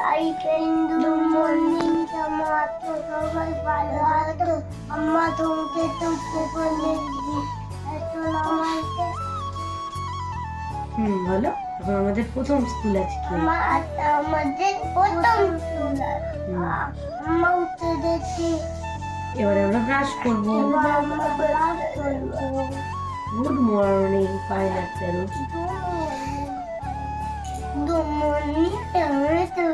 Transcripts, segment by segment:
I can do morning tomato salad. Amma তোমাকে তো বলেছি এত নামাইতে বলো এখন আমাদের প্রথম স্কুল আছে কি আমাদের প্রথম স্কুল আম্মা উঠে দেখছি এবারে আমরা ব্রাশ করব এবার আমরা ব্রাশ করব good morning pineapple good morning tomato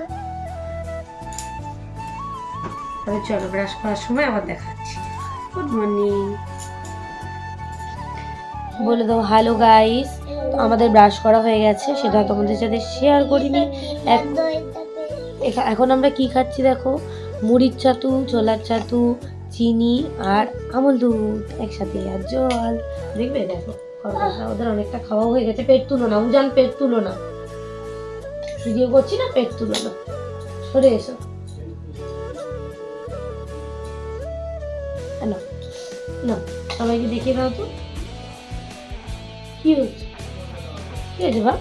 তবে চলো ব্রাশ করার সময় আবার দেখাচ্ছি গুড মর্নিং বলে দাও হ্যালো গাইস আমাদের ব্রাশ করা হয়ে গেছে সেটা তোমাদের সাথে শেয়ার করিনি এখন আমরা কি খাচ্ছি দেখো মুড়ির ছাতু ছোলার ছাতু চিনি আর আমুল দুধ একসাথে আর জল দেখবে দেখো ওদের অনেকটা খাওয়া হয়ে গেছে পেট তুলো না উজান পেট তুলো না ভিডিও করছি না পেট তুলো না সরে এসো না না সবাইকে দেখিয়ে দাও তো কি হচ্ছে কি হয়েছে বা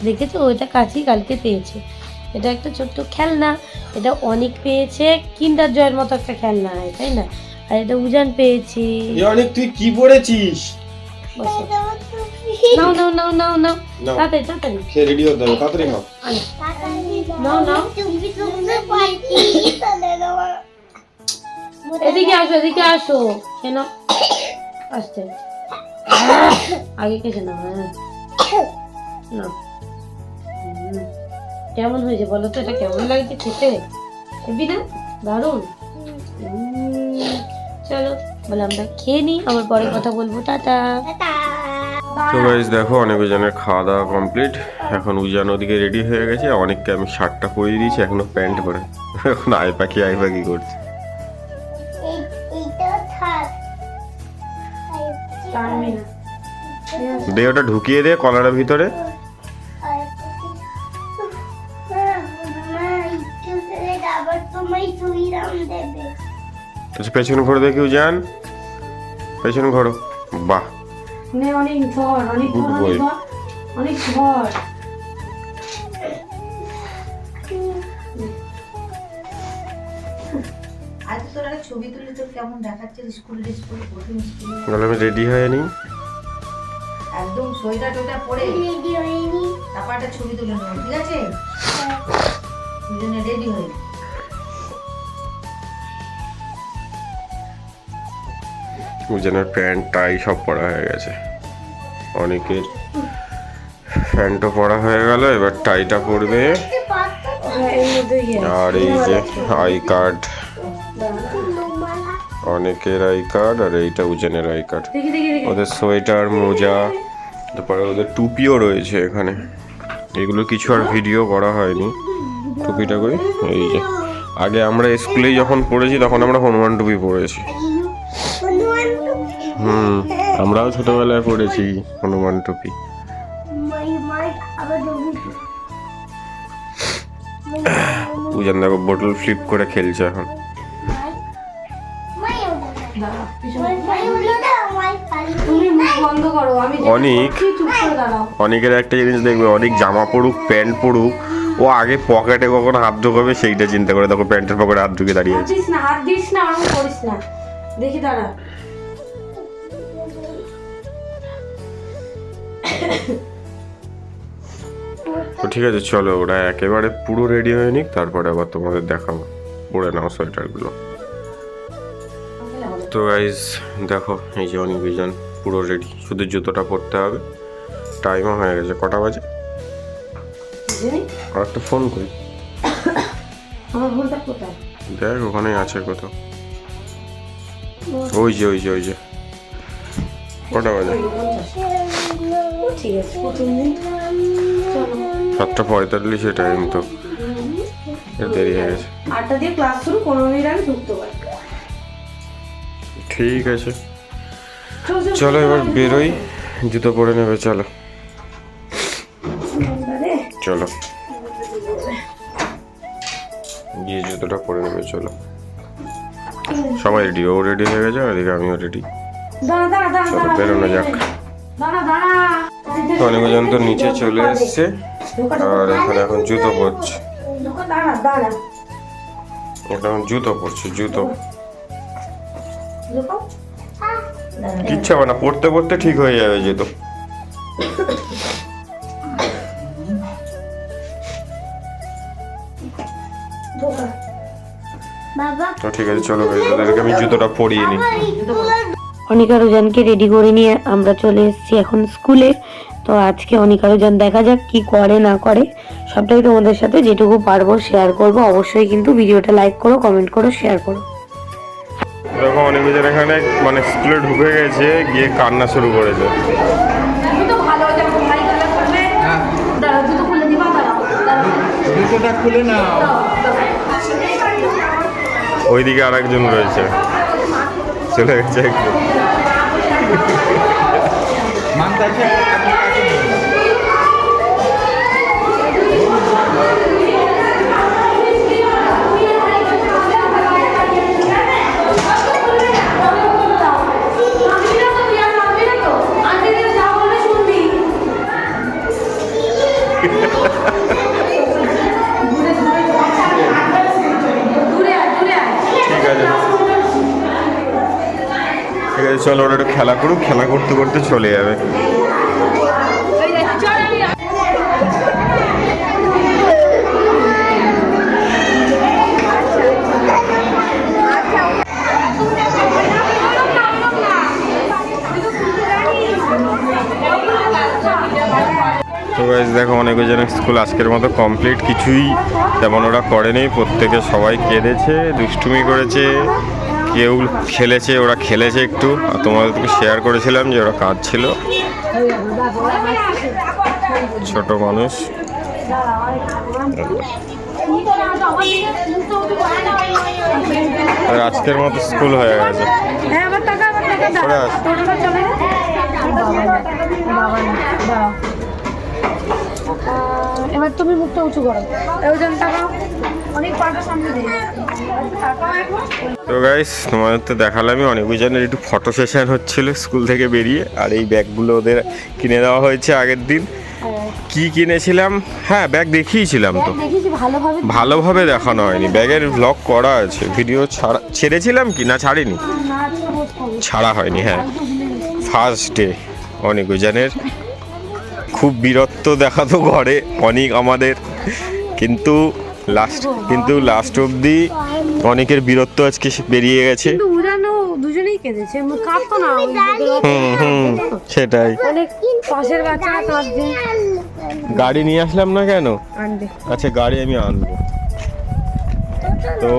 দেখেছো ওইটা কাছি কালকে পেয়েছে এটা একটা ছোট্ট খেলনা এটা অনেক পেয়েছে কিন্ডার জয়ের মতো একটা খেলনা তাই না আর এটা উজান পেয়েছি অনেক তুই কি পড়েছিস নাও নাও নাও নাও নাও তাড়াতাড়ি তাড়াতাড়ি খেয়ে রেডি হতে হবে তাড়াতাড়ি খাও নাও নাও এদিকে আসো কেন আসতে আগে কেছে না না কেমন হয়েছে বলো তো এটা কেমন লাগছে খেতে হেবি না দারুণ চলো বলে আমরা খেয়ে নিই আবার পরে কথা বলবো টাটা তো গাইস দেখো অনেক উজানের খাওয়া দাওয়া কমপ্লিট এখন উজান ওদিকে রেডি হয়ে গেছে অনেককে আমি শার্টটা পরিয়ে দিয়েছি এখনো প্যান্ট পরে এখন আই পাখি করছে দে ওটা ঢুকিয়ে দে কলারের ভিতরে পেছন ঘোরো দেখি উজান পেছন ঘোরো বাহ অনেক ঝড় Good boy. অনেক ঝড় আজ তোর একটা ছবি তুলে তোর কেমন দেখাচ্ছে স্কুলের প্রথম স্কুলে বলে আমি রেডি হয়ে নিই একদম সোয়েটার টোটা পরে তারপর একটা ছবি তুলে নেবো ঠিক আছে দুজনে রেডি হয়ে উজানের প্যান্ট টাই সব পরা হয়ে গেছে অনেকের প্যান্টও পরা হয়ে গেল এবার টাইটা পরবে আর এই যে আই কার্ড অনেকের আই কার্ড আর এইটা উজানের আই কার্ড ওদের সোয়েটার মোজা তারপরে ওদের টুপিও রয়েছে এখানে এগুলো কিছু আর ভিডিও করা হয়নি টুপিটা কই এই যে আগে আমরা স্কুলে যখন পড়েছি তখন আমরা হনুমান টুপি পরেছি আমরাও ছোটবেলায় পড়েছি হনুমান টুপি উজান দেখো বোতল ফ্লিপ করে খেলছে এখন অনেকের একটা জিনিস দেখবে অনেক জামা পড়ুক প্যান্ট পড়ুক ও আগে পকেটে কখন হাত ঢোকাবে সেইটা চিন্তা করে দেখো প্যান্টের পকেটে হাত ঢুকে দাঁড়িয়ে আছে হাত দিস না ওরকম করিস না দেখি দাঁড়া তো ঠিক আছে চলো ওরা একেবারে পুরো রেডি হয়ে নিক তারপরে আবার তোমাদের দেখাবো পরে নাও সোয়েটারগুলো তো গাইজ দেখো এই যে অনেক বিজন পুরো রেডি শুধু জুতোটা পরতে হবে টাইমও হয়ে গেছে কটা বাজে আর একটা ফোন করি দেখ ওখানেই আছে কোথাও ওই যে কটা বাজে 7:45 টাইম তো দেরি হয়ে গেছে 8টা দিয়ে ক্লাস শুরু 15 মিনিট আগে ঢুকতে পারি ঠিক আছে চলো এবার বেরোই জুতো পরে নেবে চলো চলো গিয়ে জুতোটা পরে নেবে চলো সবাই রেডি ও রেডি হয়ে গেছে এদিকে আমিও রেডি চলো বেরোনো যাক অনেক জন তো নিচে চলে এসছে আর এখানে এখন জুতো পরছে, দাঁড়া দাঁড়া এটা এখন জুতো পরছে, জুতো ঢোকাও। কিচ্ছু হবে না, পড়তে পড়তে ঠিক হয়ে যাবে জুতো। ঢোকা। বাবা তো ঠিক আছে চলো guys, ওদেরকে আমি জুতোটা পরিয়ে নিই। অনিকা রোজানকে রেডি করে নিয়ে আমরা চলে এসেছি এখন স্কুলে। তো আজকে অনিকা রোজান দেখা যাক কি করে না করে, সবটাই তোমাদের সাথে যেটুকু পারবো শেয়ার করব। অবশ্যই কিন্তু ভিডিওটা লাইক করো, কমেন্ট করো, শেয়ার করো। দেখো অনেক বেজার এখানে মানে স্কুলে ঢুকে গেছে, গিয়ে কান্না শুরু করেছে। জুতোটা খুলে নাও। ওইদিকে আর একজন রয়েছে, চলে গেছে একটু। মানতে আছে আপনি কাকে নেবেন? ঠিক আছে ঠিক আছে চলো, ওরা একটু খেলা করুক, খেলা করতে করতে চলে যাবে। তো গাইস দেখো অনেক জনের স্কুল আজকের মতো কমপ্লিট, কিছুই তেমন ওরা করেনি। প্রত্যেকে সবাই কেঁদেছে, দুষ্টুমি করেছে, কেউ খেলেছে, ওরা খেলেছে একটু। আর তোমাদেরকে শেয়ার করেছিলাম যে ওরা কাঁদছিল, ছোট মানুষ। আর আজকের মতো স্কুল হয়ে গেছে। ওরা এবার তুমি মুখটা উঁচু করো, ওজন তাকাও, অনেক পাটা সামনে দিয়ে তো গাইস তোমাদের তো দেখালামই, অনেক জনের একটু ফটো সেশন হচ্ছিল স্কুল থেকে বেরিয়ে। আর এই ব্যাগগুলো ওদের কিনে দেওয়া হয়েছে আগের দিন। কি কিনেছিলাম, হ্যাঁ ব্যাগ দেখিয়েছিলাম তো, দেখেছি ভালোভাবে। ভালোভাবে দেখানো হয়নি। ব্যাগের ব্লগ করা আছে, ভিডিও ছেড়েছিলাম কি না ছাড়িনি, ছাড়া হয়নি। হ্যাঁ ফার্স্ট ডে অনেক জনের খুব বীরত্ব দেখাতো ঘরে অনেক আমাদের, কিন্তু লাস্ট অবধি অনেকের বীরত্ব আজকে বেরিয়ে গেছে। কিন্তু উড়ানো দুজনেই কেঁদেছে, কাঁদতো না। সেটাই, অনেক পাশের বাচ্চারা কাঁদছে। গাড়ি নিয়ে আসলাম না কেন? আনবে। আচ্ছা গাড়ি আমি আনবো। তো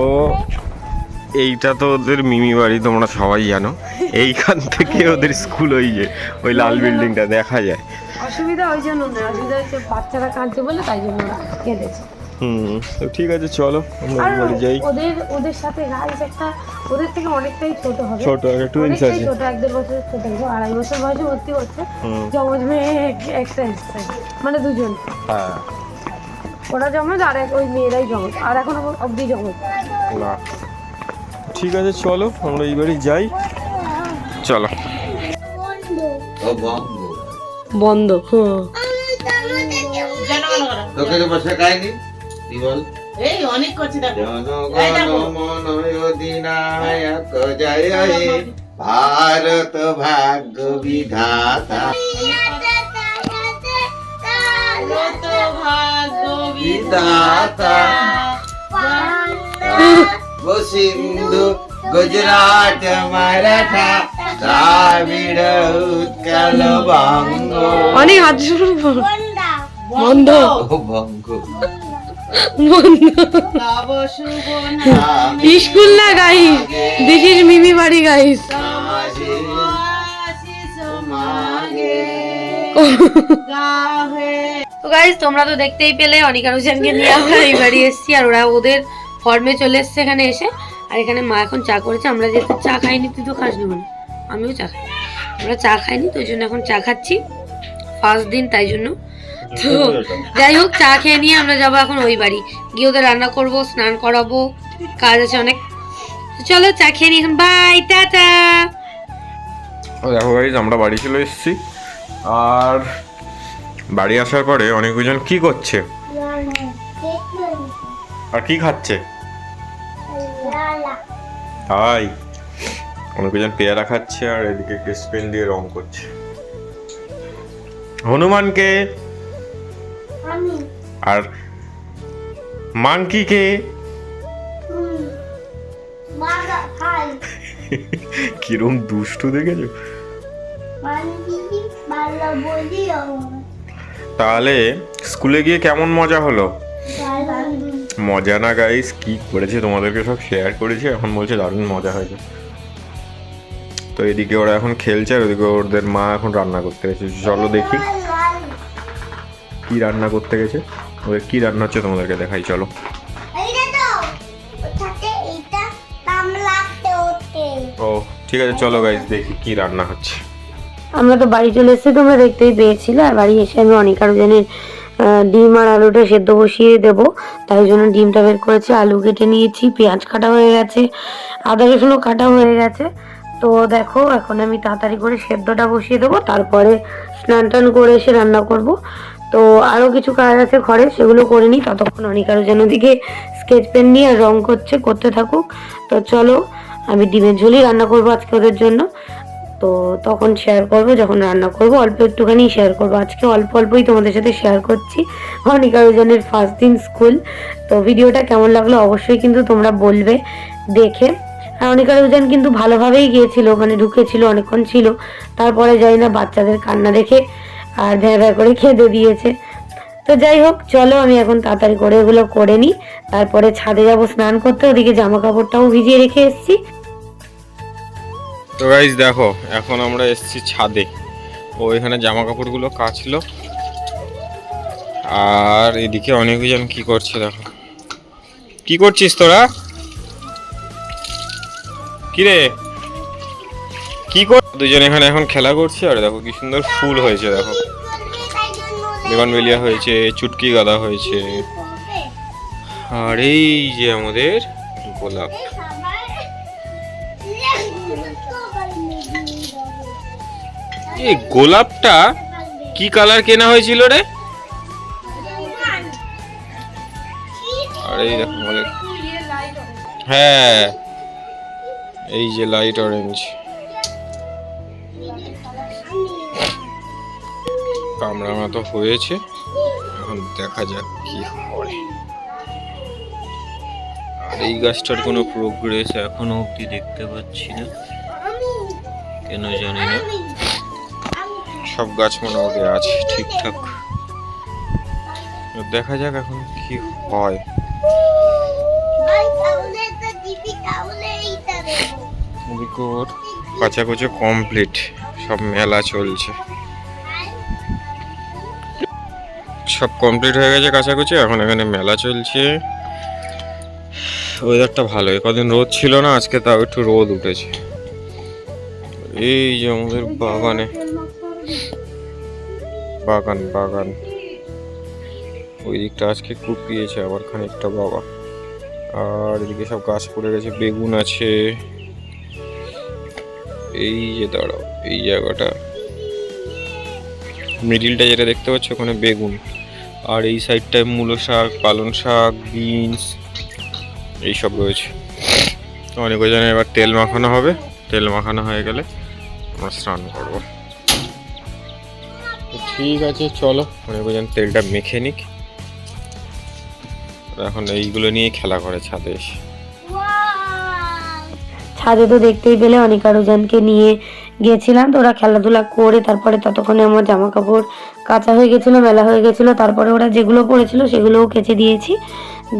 এইটা তো ওদের মিমি বাড়ি, তোমরা সবাই জানো। এইখান থেকে ওদের স্কুল ওই লাল বিল্ডিংটা দেখা যায়। অসুবিধা ওই জন্য না, অসুবিধা হচ্ছে বাচ্চারা কাঁদছে বলে, তাই জন্য কেঁদেছে। তো ঠিক আছে চলো আমরা আর বাড়ি যাই। ওদের সাথে গাইস একটা, ওদের থেকে অনেকটাই ছোট হবে, ছোট একটা টুইনস অনেকটাই আছে, ছোট, 1-1.5 বছরের ছোট হবে, 2.5 বছর বয়সে ভর্তি হচ্ছে। জমজ মেয়ে একটা এসছে, মানে দুজন। হ্যাঁ ওরা জমজ আর ওই মেয়েরাই জমজ, আর এখন অবধি জমজ না। ঠিক আছে চলো আমরা এই বাড়ি যাই, চলো। বন্ধ। তোকে তো বসে খাইনি তুই বল। এই অনেক করছি দেখো। জনগণ অধিনায়ক জয় হে ভারত ভাগ্য বিধাতা তো ভাগ্য বিধাতা সিন্ধু গুজরাট মারাঠা দ্রাবিড় উৎকল বঙ্গ। অনেক হাত শুরু বন্ধ বঙ্গ নব শুভ নামে স্কুল না গাইস, দিস ইজ মিমি বাড়ি গাইস। আশিস মাগে গাহে। তো গাইস তোমরা তো দেখতেই পেলে অনিকা রোজানকে নিয়ে আমরা এই বাড়ি এসেছি, আর ওরা ওদের ফর্মে চলে এসছে এখানে এসে। আর এখানে মা এখন চা করেছে, আমরা যেহেতু চা খাইনি, তুই তো খাসনি বলে আমিও চা খাই, আমরা চা খাইনি তো ওই জন্য এখন চা খাচ্ছি, ফার্স্ট দিন তাই জন্য। তো যাই হোক চা খেয়ে নিয়ে আমরা যাবো এখন ওই বাড়ি গিয়ে ওদের রান্না করবো, স্নান করাবো, কাজ আছে অনেক। তো চলো চা খেয়ে নিই এখন, বাই টাটা। দেখো গাইজ আমরা বাড়ি চলে এসেছি, আর বাড়ি আসার পরে অনেকজন কি করছে আর কি খাচ্ছে? তাই অনেকজন পেয়ারা খাচ্ছে আর এদিকে স্পেন দিয়ে রং করছে। হনুমানকে আর মাংকিকে কিরম দুষ্টু দেখেছো? তাহলে স্কুলে গিয়ে কেমন মজা হলো? মজা না গাইস, কি করেছে তোমাদেরকে সব শেয়ার করেছি, এখন বলছে দারুণ মজা হয়েছে। তো এদিকে ওরা এখন খেলছে আর ওদিকে ওদের মা এখন রান্না করতে গেছে। চলো দেখি কি রান্না করতে গেছে, ওদের কি রান্না হচ্ছে তোমাদেরকে দেখাই। চলো। ও ঠিক আছে, চলো গাইস দেখি কি রান্না হচ্ছে। আমরা তো বাড়ি চলে এসেছি, তোমরা দেখতেই পেয়েছিলে। আর বাড়ি এসে আমি অনেক আরো জনের ডিম আর আলুটা সেদ্ধ বসিয়ে দেব, তাই জন্য ডিমটা বের করেছি, আলু কেটে নিয়েছি, পেঁয়াজ কাটা হয়ে গেছে, আদা রসুনও কাটা হয়ে গেছে। তো দেখো এখন আমি তাড়াতাড়ি করে সেদ্ধটা বসিয়ে দেবো, তারপরে স্নান টান করে এসে রান্না করব। তো আরও কিছু কাজ আছে ঘরে, সেগুলো করে নিই। ততক্ষণ অনেক আরো যেন দিকে স্কেচ পেন নিয়ে রং করতে থাকুক। তো চলো, আমি ডিমের ঝোলই রান্না করবো আজকে ওদের জন্য। তো তখন শেয়ার করব, যখন রান্না করব অল্প একটুখানি শেয়ার করব। আজকে অল্প অল্পই তোমাদের সাথে শেয়ার করছি। অনেক আরো জনের ফার্স্ট দিন স্কুল। তো ভিডিওটা কেমন লাগলো অবশ্যই কিন্তু তোমরা বলবে দেখে। আর অনেক আরো জন কিন্তু ভালোভাবেই গিয়েছিল, মানে ঢুকেছিল, অনেকক্ষণ ছিল, তারপরে যাই না বাচ্চাদের কান্না দেখে আর ভ্যাঁ ভ্যাঁ করে খেতে দিয়েছে। তো যাই হোক, চলো আমি এখন তাড়াতাড়ি করে এগুলো করে নিই, তারপরে ছাদে যাব স্নান করতে। ওদিকে জামা কাপড়টাও ভিজিয়ে রেখে এসেছি। তো গাইস দেখো, এখন আমরা এসেছি ছাদে। ও এখানে জামা কাপড়গুলো কাচলো আর এদিকে অনেকজন কি করছে দেখো। কি করছিস তোরা? কি রে, কি কর? দুজন এখানে এখন খেলা করছে। আর দেখো কি সুন্দর ফুল হয়েছে, দেখো বেগুনবেলিয়া হয়েছে, চুটকি গাঁদা হয়েছে, আর এই যে আমাদের গোলাপ। এই গোলাপটা কি কালার কেনা হয়েছিল রে? আর এই দেখো আমাদের, হ্যাঁ এই যে লাইট অরেঞ্জ। কামড়া মতো হয়েছে, এখন দেখা যাক কি হয়। আর এই গাছটার কোনো প্রোগ্রেস এখনো অব্দি দেখতে পাচ্ছি না, কেন জানি না। সব গাছ মোটামুটি আছে ঠিকঠাক, দেখা যাক এখন কি হয়। কাচাকুচি কমপ্লিট, সব মেলা চলছে, সব কমপ্লিট হয়ে গেছে কাচাকুচি, এখন এখানে মেলা চলছে। ওয়েদারটা ভালো, কদিন রোদ ছিল না, আজকে তাও একটু রোদ উঠেছে। এই যে আমাদের বাগানে বাগান ওই দিকটা আজকে কুপিয়েছে আবার খানিকটা বাবা। আর এদিকে সব গাছ পড়ে গেছে, বেগুন আছে। এই যে দাঁড়াও, এই জায়গাটা মিডিলটা যেটা দেখতে পাচ্ছ ওখানে বেগুন, আর এই সাইডটায় মূলো শাক, পালং শাক, বিনস এইসব রয়েছে। অনেক জনে এবার তেল মাখানো হবে, তেল মাখানো হয়ে গেলে আমরা স্নান করবো। ঠিক আছে চলো, অনেক জন তেলটা মেখে নিক। এখন এইগুলো নিয়ে খেলা করে ছাদে এসে। ছাদে তো দেখতেই পেলে অনেক আরো জনকে নিয়ে গিয়েছিলাম, তো ওরা খেলাধুলা করে তারপরে ততক্ষণে আমার জামা কাপড় কাঁচা হয়ে গেছিলো, মেলা হয়ে গেছিলো। তারপরে ওরা যেগুলো পড়েছিল সেগুলোও কেচে দিয়েছি,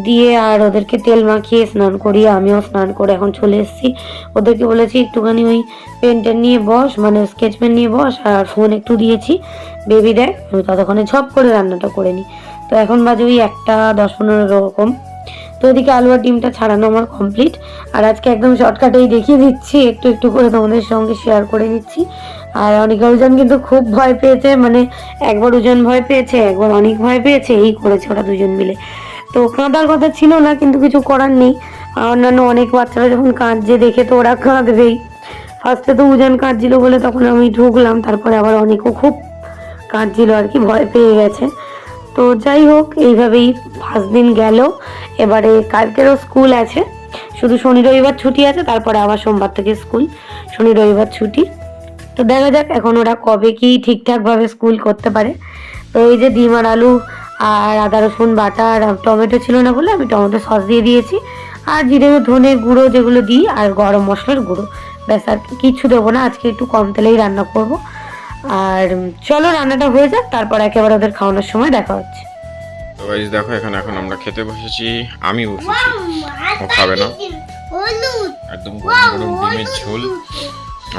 দিয়ে আর ওদেরকে তেল মাখিয়ে স্নান করিয়ে আমিও স্নান করে এখন চলে এসেছি। ওদেরকে বলেছি একটুখানি ওই পেন নিয়ে বস, মানে স্কেচ পেন নিয়ে বস, আর ফোন একটু দিয়েছি বেবি দেখ, আমি ততক্ষণে ঝপ করে রান্নাটা করে নিই। তো এখন বাজে ওই 1:10-15 এরকম। তো এদিকে আলু আর ডিমটা ছাড়ানো আমার কমপ্লিট। আর আজকে একদম শর্টকাটেই দেখিয়ে দিচ্ছি, একটু একটু করে তোমাদের সঙ্গে শেয়ার করে নিচ্ছি। আর অনেক ওজন কিন্তু খুব ভয় পেয়েছে, মানে একবার ওজন ভয় পেয়েছে, একবার অনেক ভয় পেয়েছে, এই করেছে ওরা দুজন মিলে। তো কাঁদার কথা ছিল না, কিন্তু কিছু করার নেই। অন্যান্য অনেক বাচ্চারা যখন কাঁদছে দেখে তো ওরা কাঁদবেই। ফার্স্টে তো উজান কাঁদছিল বলে তখন আমি ঢুকলাম, তারপরে আবার অনেকও খুব কাঁদছিল আর কি, ভয় পেয়ে গেছে। তো যাই হোক, এইভাবেই 5 দিন গেল। এবারে কালকেরও স্কুল আছে, শুধু শনি রবিবার ছুটি আছে, তারপরে আবার সোমবার থেকে স্কুল, শনি রবিবার ছুটি। তো দেখা যাক এখন ওরা কবে কি ঠিকঠাকভাবে স্কুল করতে পারে। তো এই যে ডিম আর আলু আর আদা রসুন বাটা আর টমেটো ছিল না বলে আমি টমেটো সস দিয়ে দিয়েছি, আর জিরে ধনে গুঁড়ো যেগুলো দিই, আর গরম মশলার গুঁড়ো, ব্যাস আর কিছু দেবো না। আজকে একটু কম তেলেই রান্না করব। আর চলো রান্নাটা হয়ে যাক, তারপর একেবারে ওদের খাওয়ানোর সময় দেখা হচ্ছে। তো গাইস দেখো এখানে এখন আমরা খেতে বসেছি, আমি বসেছি, ও খাবে না। একদম গরম গরম ডিমের ঝোল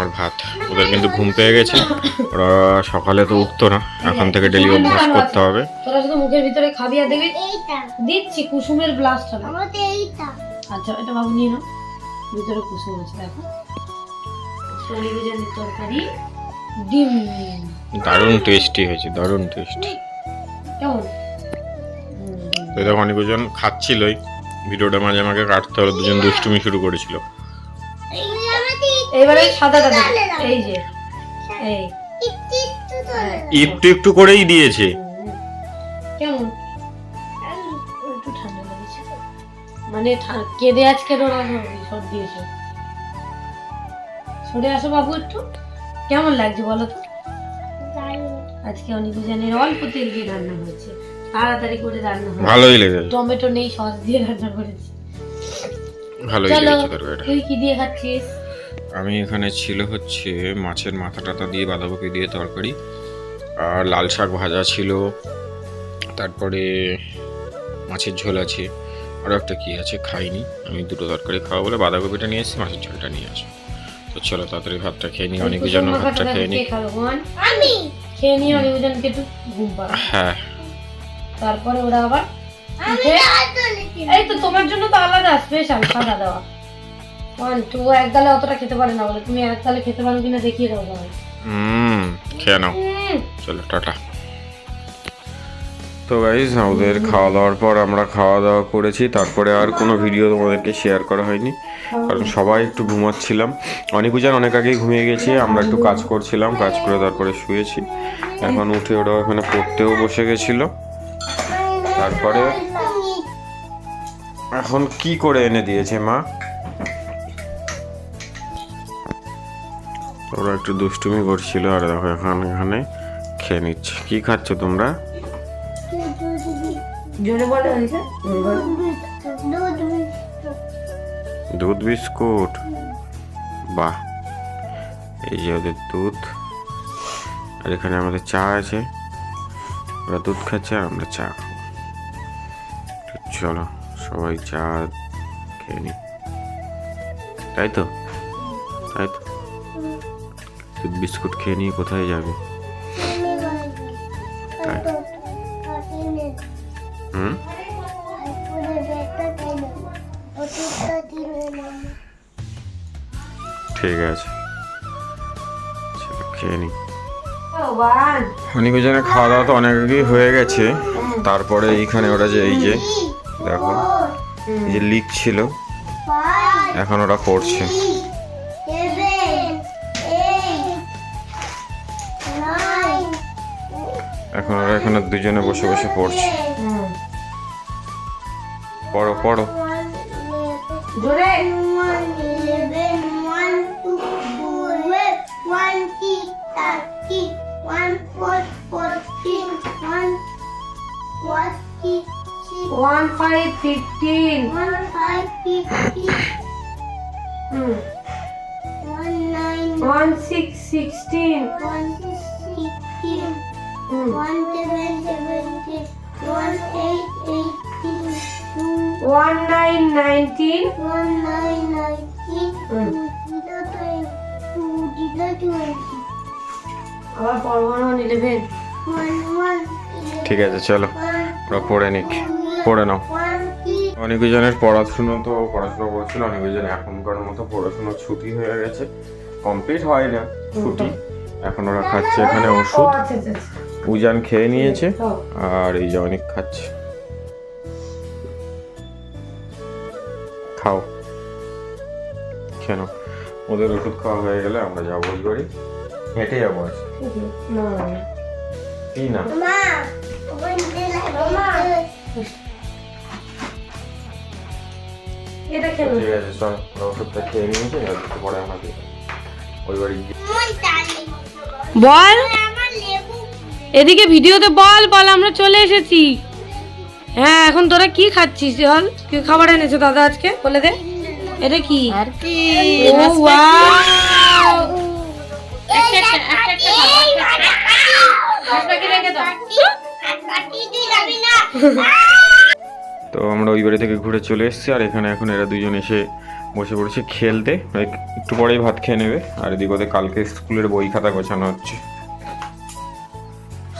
আর ভাত। ওদের কিন্তু ঘুম পেয়ে গেছে, ওরা সকালে তো উঠতো না, এখন থেকে ডেলি অভ্যাস করতে হবে। তোরা শুধু মুখের ভিতরে খাবি আর দেখবি দিচ্ছি কুসুমের ব্লাস্ট হবে। আচ্ছা এটা বাবু নিয়ে নাও, ভিতরে কুসুম আছে দেখো। সলি বিরিয়ানির তরকারি, ডিম। দারুণ টেস্টি হয়েছে, দারুণ টেস্টি। কেমন? তো দেখো অনেকজন খাচ্ছিলই, ভিডিওটা মাঝে আমাকে কাটতে হলো, দুজন দুষ্টুমি শুরু করেছিল। এবারে সাদাটা দেব, এই যে এই একটু একটু করেই দিয়েছে। কেমন? একটু ঠান্ডা লেগেছে, মানে কেঁদে আজকে ওরা সব দিয়েছে। সরে আসো বাবু একটু। কেমন লাগছে বলো তো? আজকে অনিকুজানের অল্প তেল দিয়ে রান্না হয়েছে, তাড়াতাড়ি করে রান্না হয়েছে, ভালোই লেগেছে, টমেটো নেই, সস দিয়ে রান্না করেছি। ভালোই চলো লেগেছে তরকারিটা। তুই কি দিয়ে খাচ্ছিস? আমি এখানে ছিল হচ্ছে মাছের মাথা টাথা দিয়ে বাঁধাকপি দিয়ে তরকারি, আর লাল শাক ভাজা ছিল, তারপরে মাছের ঝোল আছে, আরও একটা কি আছে খাইনি, আমি দুটো তরকারি খাওয়া বলে বাঁধাকপিটা নিয়ে এসেছি, মাছের ঝোলটা নিয়ে আসো। তো চলো তাড়াতাড়ি ভাতটা খেয়ে নিই, অনেক জন্য ভাতটা খেয়ে নিই। আমি খেয়ে নিই, অনেকজনকে একটু ঘুম পাড়া। হ্যাঁ তারপরে ওরা আবার এই তো তোমার জন্য তো আলাদা স্পেশাল খাওয়া দাওয়া। 1 2 এক গালে অতটা খেতে পারে না বলে, তুমি এক গালে খেতে পারো কিনা দেখিয়ে দাও সবাই। খেয়ে নাও, চলো টাটা। তো গাইজ আমাদের খাওয়া দাওয়ার পর আমরা খাওয়া দাওয়া করেছি, তারপরে আর কোনো ভিডিও তোমাদেরকে শেয়ার করা হয়নি, কারণ সবাই একটু ঘুমাচ্ছিলাম। অনেকুজান অনেক আগেই ঘুমিয়ে গেছে, আমরা একটু কাজ করছিলাম, কাজ করে তারপরে শুয়েছি। এখন উঠে ওরা ওখানে পড়তেও বসে গেছিল। তারপরে এখন কি করে এনে দিয়েছে মা, ওরা একটু দুষ্টুমি করছিল, আর দেখো এখানে খেয়ে নিচ্ছে। কি খাচ্ছ তোমরা? জোরে বলো। দুধ বিস্কুট, বাহ। এই যে ওদের দুধ, আর এখানে আমাদের চা আছে, ওরা দুধ খাচ্ছে আর আমরা চা খাবো। চলো সবাই চা খেয়ে নি, তাই তো দুধ বিস্কুট খেয়ে নিয়ে কোথায় যাবে? তাই ঠিক আছে, খেয়ে নি। অনেকজনের খাওয়া দাওয়া তো অনেক আগেই হয়ে গেছে। তারপরে এইখানে ওরা যে এই যে দেখো এই যে লিখছিল, এখন ওরা পড়ছে। এখন ওরা এখানে দুজনে বসে বসে পড়ছে। পড়ো পড়ো। জোরে। 1 5 15 1 6 16 1 9 19 আবার পড়ানো 11। ঠিক আছে চলো ওরা পড়ে নিক, পড়ে নাও। অনেকজনের পড়াশোনা করছিল, অনেকজন এখনকার মতো পড়াশোনা ছুটি হয়ে গেছে, কমপ্লিট হয় না ছুটি। এখন ওরা খাচ্ছে এখানে ওষুধ, উজান খেয়ে নিয়েছে, আর এই যে অনেক খাচ্ছে। খাও কেন, ওদের ওষুধ খাওয়া হয়ে গেলে আমরা যাবো ওই বাড়ি, হেঁটে যাবো আজ। কি না মা ওই দিলা মা এটা কেন ঠিক আছে চল ওষুধটা খেয়ে নিয়েছি আর একটু পরে আমরা ওই বাড়ি গিয়ে মই তালি বল আমার লেবু এদিকে ভিডিওতে বল বল আমরা চলে এসেছি। হ্যাঁ এখন তোরা কি খাচ্ছিস বল? কি খাবার এনেছে দাদা আজকে বলে দে। এটা কি? আর কি ও ওয়াও কাটি দিলাবি না তো আমরা ওই বাড়ি থেকে ঘুরে চলে এসেছি আর এখানে এখন এরা দুজন এসে বসে পড়েছে খেলতে একটু পরেই ভাত খেয়ে নেবে আর এদিকে ওদের কালকে স্কুলের বই খাতা গোছানো হচ্ছে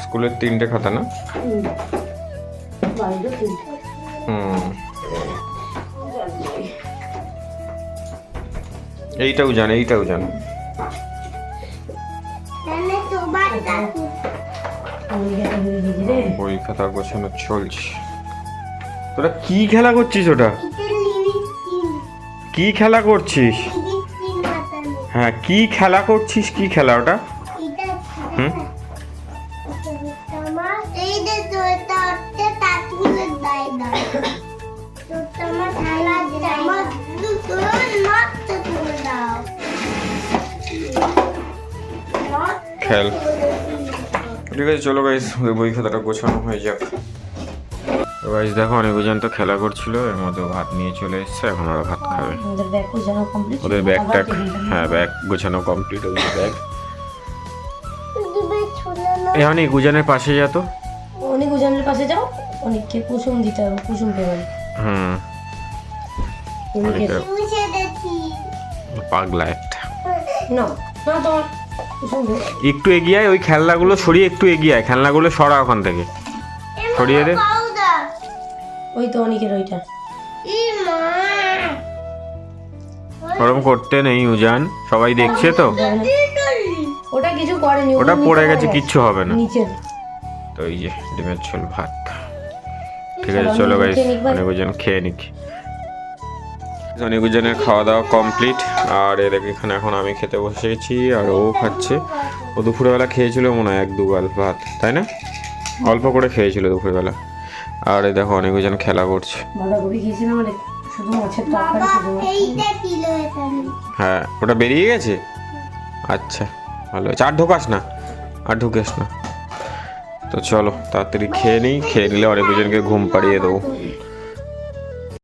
স্কুলের 3টে খাতা না হুম এইটাও জানে তাহলে তোমার দাদু বই খাতা গোছানো চলছে তোরা কি খেলা করছিস ওটা এটা লিভিস্টিন কি খেলা করছিস লিভিস্টিন বাতানো হ্যাঁ কি খেলা করছিস কি খেলা ওটা এটা হুম তোমার এই যে তোটা ওতে তাতগুলো দাই দাও তো তোমার থালা জামা দুটো নষ্ট করে দাও খেল ঠিক আছে চলো গাইস ওই বই খাতাটা গোছানো হয়ে যাক তো গাইস দেখো অনেকজন তো খেলা করছিল এর মধ্যে ভাত নিয়ে চলে এসেছে এখন ওরা ভাত খাবে আমাদের ব্যাগ গোছানো কমপ্লিট ওদের ব্যাগটা হ্যাঁ ব্যাগ গোছানো কমপ্লিট ওই ব্যাগ দিবে ছোলা না এখন এই গুজানের পাশে যা তো অনেক উজানের পাশে যাও অনেককে কুসুম দিতে হবে কুসুম পেবেন হুম অনেকটা মুছে দেখি পাগলা একটা না না তোমার কুসুম দেবে একটু এগিয়ে আয় ওই খেলনাগুলো সরিয়ে একটু এগিয়ে আয় খেলনাগুলো সরা ওখান থেকে সরিয়ে দে পাউডার ওই তো অনেকের ওইটা ই মা ওরম করতে নেই উজান সবাই দেখছে তো ওটা কিছু করেনি ওটা ওগুলো পড়ে নিচে গেছে পড়ে কিচ্ছু হবে না নিচে তো এই যে ডিমের ঝোল ভাত ঠিক আছে চলো গাইস অনেকজন খেয়ে নিক অনেকজনের খাওয়া দাওয়া কমপ্লিট আর এর এখানে এখন আমি খেতে বসে গেছি আর ও খাচ্ছে ও দুপুরবেলা খেয়েছিল মনে হয় 1-2 গাল ভাত তাই না অল্প করে খেয়েছিল দুপুরবেলা আর এই দেখো অনেকজন খেলা করছে বাঁধাকপি খেয়েছিলাম মানে শুধু মাছের তরকারি শুধু এইটা ছিল এখানে হ্যাঁ ওটা বেরিয়ে গেছে আচ্ছা ভালো হয়েছে আর ঢোকাস না আর ঢুকেস না তো চলো তাড়াতাড়ি খেয়ে নিই খেয়ে নিলে অনেকজনকে ঘুম পাড়িয়ে দেবো